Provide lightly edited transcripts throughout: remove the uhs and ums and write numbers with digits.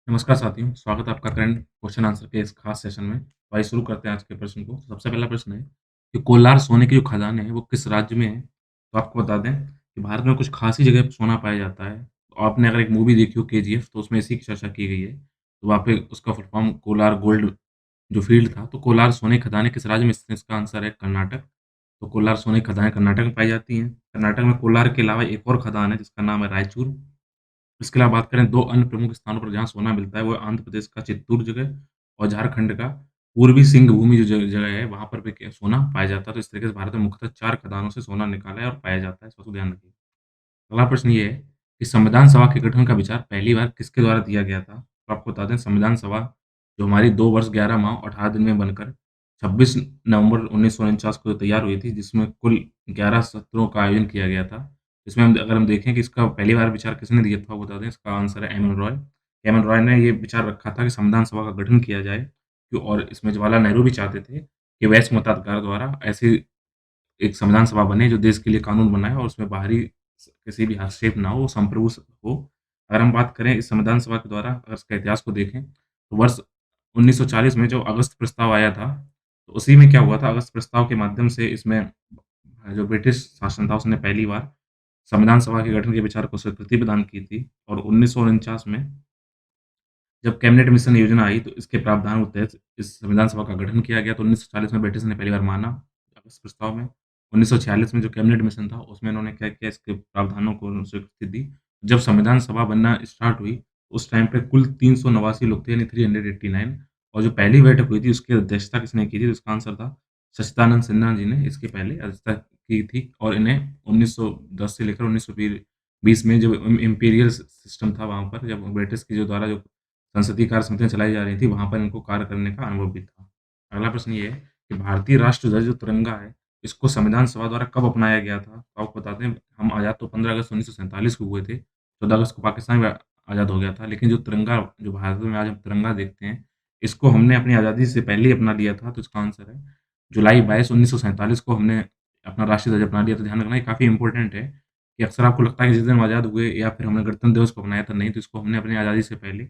नमस्कार साथियों, स्वागत है आपका करंट क्वेश्चन आंसर के इस खास सेशन में। तो आइए शुरू करते हैं आज के प्रश्न को। सबसे पहला प्रश्न है कि कोलार सोने की जो खदान है, वो किस राज्य में है? तो आपको बता दें कि भारत में कुछ खास ही जगह पे सोना पाया जाता है। तो आपने अगर एक मूवी देखी हो केजीएफ तो उसमें इसी की चर्चा की गई है। तो वहाँ पे उसका फुल फॉर्म कोलार गोल्ड जो फील्ड था, तो कोलार सोने की खदानें किस राज्य में स्थित हैं? इसका आंसर है कर्नाटक। तो कोलार सोने की खदानें कर्नाटक में पाई जाती हैं। कर्नाटक में कोलार के अलावा एक और खदान है जिसका नाम है रायचूर। इसके अलावा बात करें 2 अन्य प्रमुख स्थानों पर जहाँ सोना मिलता है, वो है आंध्र प्रदेश का चित्तूर जगह और झारखंड का पूर्वी सिंहभूमि जो जगह है, वहाँ पर भी क्या सोना पाया जाता है। तो इस तरीके से भारत में मुख्यतः 4 खदानों से सोना निकाला है और पाया जाता है। इस बात को ध्यान रखिए। अगला प्रश्न ये है कि संविधान सभा के गठन का विचार पहली बार किसके द्वारा दिया गया था? तो आपको बता दें संविधान सभा जो हमारी 2 वर्ष 11 माह और 18 दिन में बनकर 26 नवंबर 1949 को तैयार हुई थी, जिसमें कुल 11 सत्रों का आयोजन किया गया था। इसमें हम अगर हम देखें कि इसका पहली बार विचार किसने दिया था, वो बता दें इसका आंसर है M N Roy. M N Roy ने ये विचार रखा था कि संविधान सभा का गठन किया जाए और इसमें जवाहरलाल नेहरू भी चाहते थे कि वैश्य मताधिकार द्वारा ऐसी एक संविधान सभा बने जो देश के लिए कानून बनाए और उसमें बाहरी किसी भी हस्तक्षेप ना हो, वो संप्रभु हो। अगर हम बात करें इस संविधान सभा के द्वारा अगर इसका इतिहास को देखें, तो वर्ष 1940 में जो अगस्त प्रस्ताव आया था, तो उसी में क्या हुआ था अगस्त प्रस्ताव के माध्यम से इसमें जो ब्रिटिश शासन था उसने पहली बार संविधान सभा के गठन के विचार को स्वीकृति प्रदान की थी और 1949 में जब कैबिनेट मिशन योजना आई तो इसके प्रावधानों के तहत इस संविधान सभा का गठन किया गया। तो 1940 में ब्रिटिश ने पहली बार माना इस प्रस्ताव में। 1946 में जो कैबिनेट मिशन था उसमें इन्होंने क्या किया इसके प्रावधानों को स्वीकृति दी। जब संविधान सभा बनना स्टार्ट हुई उस टाइम पे कुल 389 लोग थे यानी 389 और जो पहली बैठक हुई थी उसकी अध्यक्षता किसने की थी? तो इसका आंसर था सच्चिदानंद सिन्हा जी ने इसके पहले अध्यक्षता की थी और इन्हें 1910 से लेकर 1920 में जब इम्पीरियल सिस्टम था वहाँ पर जब ब्रिटिश के जो द्वारा जो संसदीय कार्य समितियाँ चलाई जा रही थी, वहाँ पर इनको कार्य करने का अनुभव भी था। अगला प्रश्न ये है कि भारतीय राष्ट्र ध्वज जो तिरंगा है, इसको संविधान सभा द्वारा कब अपनाया गया था? तो आपको बताते हैं, हम आज़ाद तो 15 अगस्त 1947 को हुए थे, 14 अगस्त को पाकिस्तान भी आज़ाद हो गया था, लेकिन जो तिरंगा जो भारत में आज हम तिरंगा देखते हैं, इसको हमने अपनी आज़ादी से पहले ही अपना लिया था, तो इसका आंसर है जुलाई 22, 1947 को हमने अपना राष्ट्रीय ध्वज अपना लिया। तो ध्यान रखना ये काफ़ी इम्पोर्टेंट है कि अक्सर आपको लगता है कि जिस दिन हम आज़ाद हुए या फिर हमने गणतंत्र दिवस को अपनाया था, नहीं, तो इसको हमने अपनी आज़ादी से पहले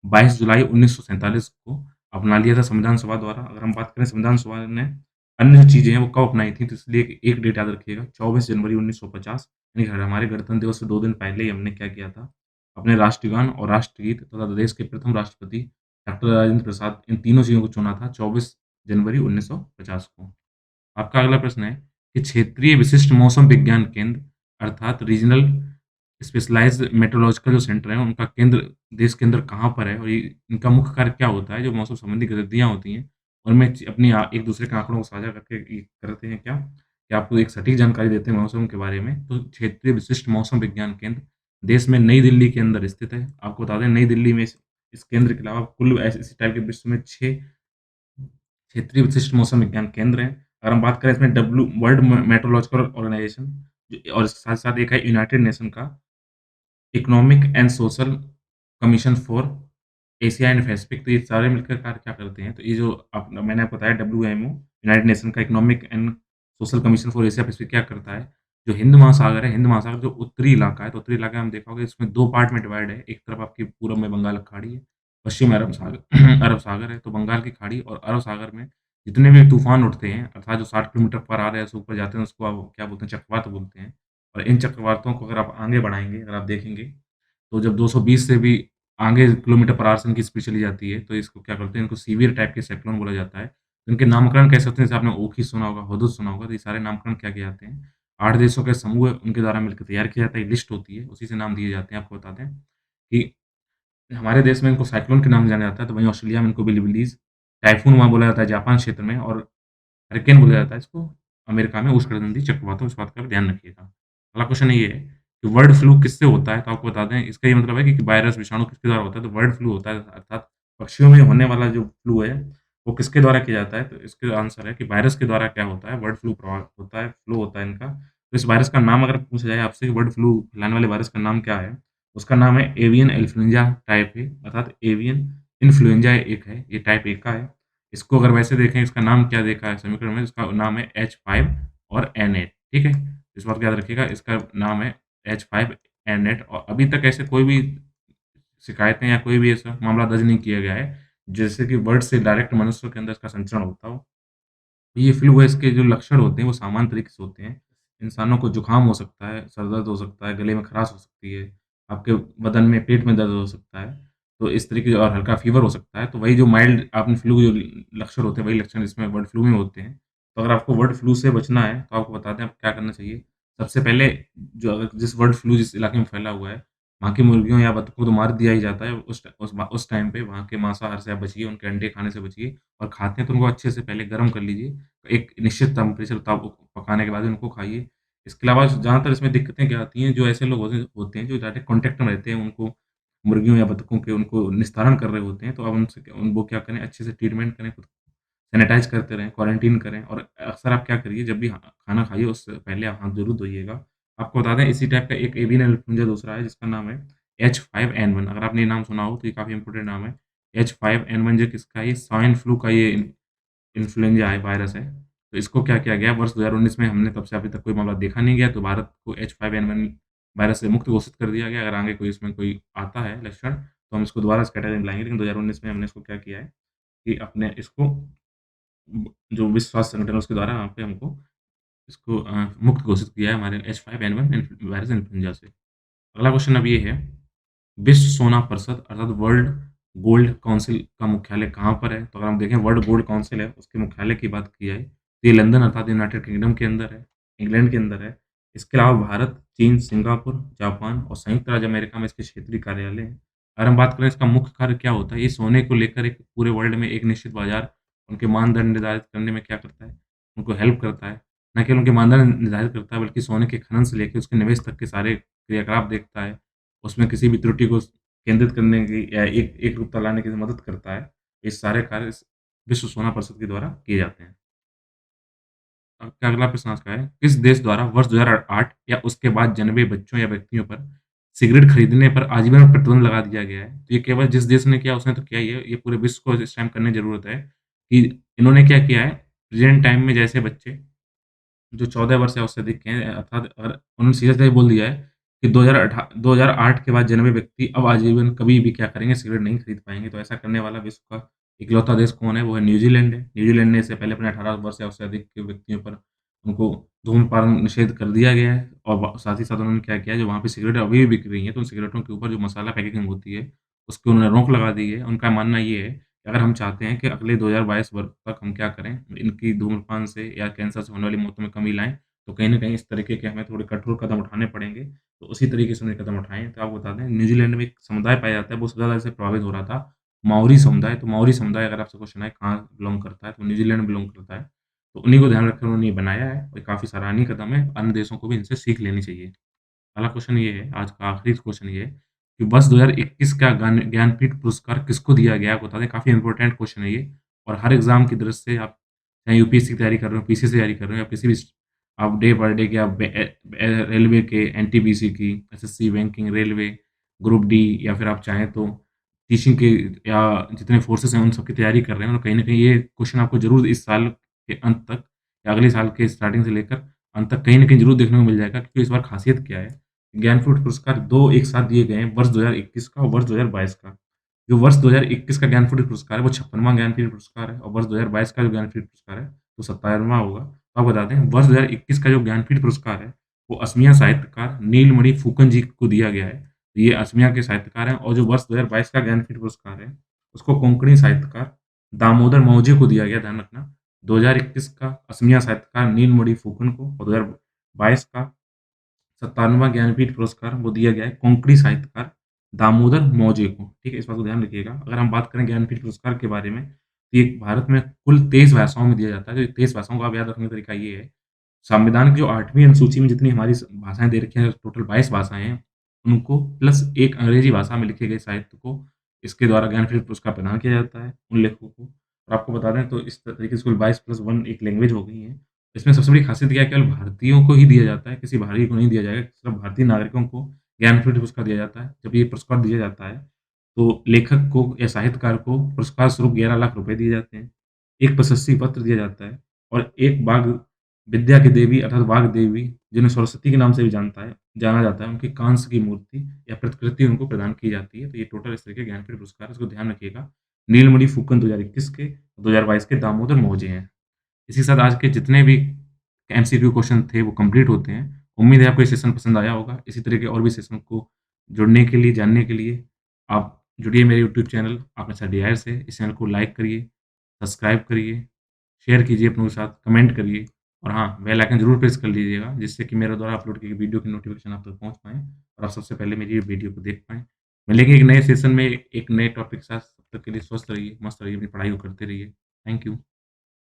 22 जुलाई 1947 को अपना लिया था संविधान सभा द्वारा। अगर हम बात करें संविधान सभा ने अन्य जो चीज़ें हैं वो कब अपनाई थी, तो इसलिए एक डेट याद रखिएगा 24 जनवरी 1950 यानी हमारे गणतंत्र दिवस से 2 दिन पहले ही हमने क्या किया था, अपने राष्ट्रगान और राष्ट्रगीत तथा देश के प्रथम राष्ट्रपति डॉक्टर राजेंद्र प्रसाद इन तीनों चीज़ों को चुना था 24 जनवरी 1950 को। आपका अगला प्रश्न है कि क्षेत्रीय विशिष्ट मौसम विज्ञान केंद्र अर्थात रीजनल स्पेशलाइज्ड मेट्रोलॉजिकल जो सेंटर है, उनका केंद्र देश के अंदर कहाँ पर है? और ये इनका मुख्य कार्य क्या होता है? जो मौसम संबंधी गतिविधियाँ होती हैं, उनमें अपनी एक-दूसरे के आँकड़ों को साझा करके ये करते हैं क्या? कि आपको एक सटीक जानकारी देते हैं मौसम के बारे में। तो क्षेत्रीय विशिष्ट मौसम विज्ञान केंद्र देश में नई दिल्ली के अंदर स्थित है। आपको बता दें नई दिल्ली में इस केंद्र के अलावा कुल ऐसे इसी टाइप के विश्व में 6 क्षेत्रीय विशिष्ट मौसम विज्ञान केंद्र हैं। अगर हम बात करें इसमें वर्ल्ड मेट्रोलॉजिकल ऑर्गेनाइजेशन और इसके साथ-साथ एक है यूनाइटेड नेशन का economic and social commission for Asia and Pacific. तो ये सारे मिलकर कार्य क्या करते हैं? तो ये जो मैंने आपको बताया डब्ल्यूएमओ यूनाइटेड नेशन का economic and social commission for Asia Pacific क्या करता है? जो हिंद महासागर है, हिंद महासागर जो उत्तरी इलाका है, तो उत्तरी इलाका में हम देखा होगा इसमें 2 पार्ट में डिवाइड है। एक तरफ आपकी पूरब में बंगाल की खाड़ी है, पश्चिम में अरब सागर अरब सागर है। तो बंगाल की खाड़ी और अरब सागर में जितने भी तूफ़ान उठते हैं, अर्थात जो 60 किलोमीटर पर आवर या उससे ऊपर जाते हैं, उसको आप क्या बोलते हैं? चक्रवात बोलते हैं। और इन चक्रवातों को अगर आप आगे बढ़ाएँगे, अगर आप देखेंगे तो जब 220 से भी आगे किलोमीटर पर आवर से इनकी स्पीड चली जाती है, तो इसको क्या करते हैं, इनको सीवियर टाइप के साइक्लोन बोला जाता है। तो इनके नामकरण कैसे होते हैं? जैसे आपने ओखी सुना होगा, हुदहुद सुना होगा, तो ये सारे नामकरण क्या किए जाते हैं? 8 देशों के समूह उनके द्वारा मिलकर तैयार किया जाता है, एक लिस्ट होती है, उसी से नाम दिए जाते हैं। आपको बता दें कि हमारे देश में इनको साइक्लोन के नाम से जाना जाता है, तो वहीं ऑस्ट्रेलिया में इनको बिलीबिलीज़, टाइफून वहाँ बोला जाता है जापान क्षेत्र में और हरिकेन बोला जाता है इसको अमेरिका में उष्णकटिबंधीय चक्रवातों, इस बात का भी ध्यान रखिएगा। अगला क्वेश्चन ये है कि बर्ड फ्लू किससे होता है? तो आपको बता दें इसका ये मतलब है कि वायरस, विषाणु किसके द्वारा होता है? तो बर्ड फ्लू होता है अर्थात पक्षियों में होने वाला जो फ्लू है, वो किसके द्वारा किया जाता है? तो इसका आंसर है कि वायरस के द्वारा क्या होता है? बर्ड फ्लू होता है, फ्लू होता है इनका। तो इस वायरस का नाम अगर पूछा जाए आपसे कि बर्ड फ्लू फैलाने वाले वायरस का नाम क्या है? उसका नाम है एवियन इन्फ्लुएंजा टाइप ए अर्थात एवियन इन्फ्लुएंजा एक है, ये टाइप ए का है। इसको अगर वैसे देखें इसका नाम क्या देखा है समीकरण में, इसका नाम है H5 और N8 ठीक है? इस बात को याद रखिएगा इसका नाम है H5N8 और अभी तक ऐसे कोई भी शिकायतें या कोई भी ऐसा मामला दर्ज नहीं किया गया है, जैसे कि वर्ड से डायरेक्ट मनुष्य के अंदर इसका संचरण होता हो। ये फ्लू है इसके जो लक्षण होते हैं वो सामान्य तरीके से होते हैं। इंसानों को जुकाम हो सकता है, सर दर्द हो सकता है, गले में खराश हो सकती है, आपके बदन में पेट में दर्द हो सकता है। तो इस तरीके और हल्का फ़ीवर हो सकता है। तो वही जो माइल्ड आपने फ्लू के जो लक्षण होते हैं वही लक्षण इसमें बर्ड फ्लू में होते हैं। तो अगर आपको बर्ड फ्लू से बचना है तो आपको बता दें आप क्या करना चाहिए। सबसे पहले जो अगर जिस बर्ड फ्लू जिस इलाके में फैला हुआ है, वहाँ की मुर्गियों या बतखों को तो मार दिया ही जाता है। उस टाइम पे वहाँ के मांसाहार से आप बचिए, उनके अंडे खाने से बचिए और खाते हैं तो उनको अच्छे से पहले गरम कर लीजिए। एक निश्चित टेम्परेचर तब पकाने के बाद ही उनको खाइए। इसके अलावा ज़्यादातर इसमें दिक्कतें क्या आती हैं, जो ऐसे लोग होते होते हैं जो डायरेक्ट कॉन्टैक्ट में रहते हैं, उनको मुर्गियों या बतखों के उनको निस्तारण कर रहे होते हैं, तो आप उनसे वो क्या करें, अच्छे से ट्रीटमेंट करें, खुद को सैनिटाइज़ करते रहें, क्वारंटीन करें और अक्सर आप क्या करिए, जब भी खाना खाइए उससे पहले आप हाथ ज़रूर धोइएगा। आपको बता दें इसी टाइप का एक एवियन इन्फ्लुएंजा दूसरा है जिसका नाम है H5N1 अगर आपने ये नाम सुना हो तो ये काफ़ी इम्पोर्टेंट नाम है। H5N1 जो किसका है, ये स्वाइन फ्लू का ये इन्फ्लुएंजा है, वायरस है। तो इसको क्या किया गया वर्ष 2019 में हमने तब से अभी तक कोई मामला देखा नहीं गया, तो भारत को H5N1 वायरस से मुक्त घोषित कर दिया गया। अगर आगे कोई इसमें कोई आता है लक्षण, तो हम इसको दोबारा इस कैटेगरी में लाएँगे, लेकिन 2019 में हमने इसको क्या किया है कि अपने इसको जो विश्व स्वास्थ्य संगठन है उसके द्वारा वहाँ पे हमको इसको मुक्त घोषित किया है हमारे H5N1 वायरस इन्फ्लुएंजा से। अगला क्वेश्चन अब ये है विश्व सोना परिषद अर्थात वर्ल्ड गोल्ड काउंसिल का मुख्यालय कहाँ पर है? तो अगर हम देखें वर्ल्ड गोल्ड काउंसिल है, उसके मुख्यालय की बात की जाए, तो ये लंदन अर्थात यूनाइटेड किंगडम के अंदर है, इंग्लैंड के अंदर है। इसके अलावा भारत, चीन, सिंगापुर, जापान और संयुक्त राज्य अमेरिका में इसके क्षेत्रीय कार्यालय हैं। अगर हम बात करें इसका मुख्य कार्य क्या होता है, ये सोने को लेकर एक पूरे वर्ल्ड में एक निश्चित बाज़ार, उनके मानदंड निर्धारित करने में क्या करता है, उनको हेल्प करता है। ना केवल उनके मानदंड निर्धारित करता है, बल्कि सोने के खनन से लेके उसके निवेश तक के सारे क्रियाकलाप देखता है। उसमें किसी भी त्रुटि को केंद्रित करने की या एकरूपता लाने की मदद करता है। ये सारे कार्य इस विश्व सोना परिषद के द्वारा किए जाते हैं। आपका अगला प्रश्न आज का है, किस देश द्वारा वर्ष 2008 या उसके बाद जन्मे बच्चों या व्यक्तियों पर सिगरेट खरीदने पर आजीवन प्रतिबंध लगा दिया गया है? तो ये केवल जिस देश ने किया उसने तो किया ही है, ये पूरे विश्व को इस टाइम करने की ज़रूरत है कि इन्होंने क्या किया है, प्रेज़ेंट टाइम में जैसे बच्चे जो 14 वर्ष या उससे अधिक के हैं अर्थात अगर उन्होंने सीधे-सीधे बोल दिया है कि 2008 के बाद जन्मे व्यक्ति अब आजीवन कभी भी क्या करेंगे सिगरेट नहीं खरीद पाएँगे। तो ऐसा करने वाला विश्व का इकलौता देश कौन है? वो है न्यूज़ीलैंड है। न्यूज़ीलैंड ने इससे पहले अपने 18 वर्ष या उससे अधिक के व्यक्तियों पर उनको धूम्रपान निषेध कर दिया गया है और व साथ ही साथ उन्होंने क्या किया है जो वहाँ पे सिगरेट अभी भी बिक रही हैं, तो उन सिगरेटों के ऊपर जो मसाला पैकेजिंग होती है, उसकी उन्होंने रोक लगा दी है। उनका मानना ये है कि अगर हम चाहते हैं कि अगले 2022 वर्ष तक हम क्या करें, इनकी धूम्रपान से या कैंसर से होने वाली मौतों में कमी लाएँ, तो कहीं न कहीं इस तरीके के हमें थोड़े कठोर कदम उठाने पड़ेंगे। तो उसी तरीके से उन्हें कदम उठाएँ। तो आपको बता दें न्यूज़ीलैंड में एक समुदाय पाया जाता है, वो सबसे ज़्यादा इससे प्रभावित हो रहा था, माओरी समुदाय। तो माओरी समुदाय अगर आपसे क्वेश्चन आए कहाँ बिलॉन्ग करता है, तो न्यूज़ीलैंड में बिलॉन्ग करता है। तो उन्हीं को ध्यान रखकर उन्होंने ये बनाया है और ये काफ़ी सराहनीय कदम है। अन्य देशों को भी इनसे सीख लेनी चाहिए। अगला क्वेश्चन ये है, आज का आखिरी क्वेश्चन ये है कि वर्ष 2021 का ज्ञानपीठ पुरस्कार किसको दिया गया? आपको बता दें काफ़ी इम्पोर्टेंट क्वेश्चन है ये और हर एग्ज़ाम की दृष्टि से आप चाहे यूपीएससी की तैयारी कर रहे हो, पीसी की तैयारी कर रहे हो या किसी भी आप डे बाय डे की आप रेलवे के एनटीपीसी की, SSC, banking, railway, group D या फिर आप चाहें तो टीचिंग के या जितने फोर्सेस हैं उन सब की तैयारी कर रहे हैं, तो कहीं न कहीं ये क्वेश्चन आपको ज़रूर इस साल के अंत तक या अगले साल के स्टार्टिंग से लेकर अंत तक कहीं न कहीं ज़रूर देखने को मिल जाएगा क्योंकि इस बार खासियत क्या है, ज्ञानपीठ पुरस्कार 2 एक साथ दिए गए हैं, वर्ष 2021 का और वर्ष 2022 का। जो वर्ष 2021 का ज्ञानपीठ पुरस्कार है, वो 56वाँ ज्ञानपीठ पुरस्कार है और वर्ष 2022 का जो ज्ञानपीठ पुरस्कार है, वो 57वाँ होगा। तो आप बता दें, वर्ष 2021 का जो ज्ञानपीठ पुरस्कार है, वो असमिया साहित्यकार नीलमणि फुकन जी को दिया गया है। ये असमिया के साहित्यकार हैं और जो वर्ष 2022 का ज्ञानपीठ पुरस्कार है, उसको कोंकणी साहित्यकार दामोदर मांझी को दिया गया, ध्यान रखना। 2021 का असमिया साहित्यकार नीलमणि फुकन को और 2022 का 57वाँ ज्ञानपीठ पुरस्कार वो दिया गया है कोंकणी साहित्यकार दामोदर मौजे को, ठीक है? इस बात को ध्यान रखिएगा। अगर हम बात करें ज्ञानपीठ पुरस्कार के बारे में, तो ये भारत में कुल 23 भाषाओं में दिया जाता है, तो ये 23 भाषाओं का आप याद रखने का तरीका ये है, संविधान की जो 8वीं अनुसूची में जितनी हमारी भाषाएँ दे रखी हैं, टोटल 22 भाषाएँ हैं, उनको प्लस एक अंग्रेजी भाषा में लिखे गए साहित्य को इसके द्वारा ज्ञानपीठ पुरस्कार प्रदान किया जाता है, उन लेखकों को। और आपको बता दें तो इस तरीके से कुल 22 प्लस 1 एक लैंग्वेज हो गई है। इसमें सबसे बड़ी खासियत क्या है, केवल भारतीयों को ही दिया जाता है, किसी बाहरी को नहीं दिया जाएगा, सिर्फ भारतीय नागरिकों को ज्ञानपीठ पुरस्कार दिया जाता है। जब ये पुरस्कार दिया जाता है, तो लेखक को या साहित्यकार को पुरस्कार स्वरूप 11 लाख रुपए दिए जाते हैं, एक प्रशस्ति पत्र दिया जाता है और 1 बाघ विद्या की देवी अर्थात वाग्देवी, जिन्हें सरस्वती के नाम से भी जाना जाता है, उनकी कांस्य की मूर्ति या प्रतिकृति उनको प्रदान की जाती है। तो ये टोटल इस तरह के ज्ञानपीठ पुरस्कार, इसको ध्यान रखिएगा। नीलमणि फुकन 2021 के, 2022 के दामोदर मौजे हैं। इसी के साथ आज के जितने भी एमसीक्यू क्वेश्चन थे वो कंप्लीट होते हैं। उम्मीद है आपको ये सेशन पसंद आया होगा। इसी तरह के और भी सेशन को जुड़ने के लिए, जानने के लिए आप जुड़िए मेरे यूट्यूब चैनल आपने डिज़ायर से। इस चैनल को लाइक करिए, सब्सक्राइब करिए, शेयर कीजिए अपनों के साथ, कमेंट करिए और हाँ, बेल आइकन ज़रूर प्रेस कर लीजिएगा, जिससे कि मेरे द्वारा अपलोड की गई वीडियो की नोटिफ़िकेशन आप तक पहुँच पाएँ और आप सबसे पहले मेरी वीडियो को देख पाएँ। मिलेंगे एक नए सेशन में, एक नए टॉपिक के साथ। तब तक के लिए स्वस्थ रहिए, मस्त रहिए, अपनी पढ़ाई को करते रहिए। Thank you.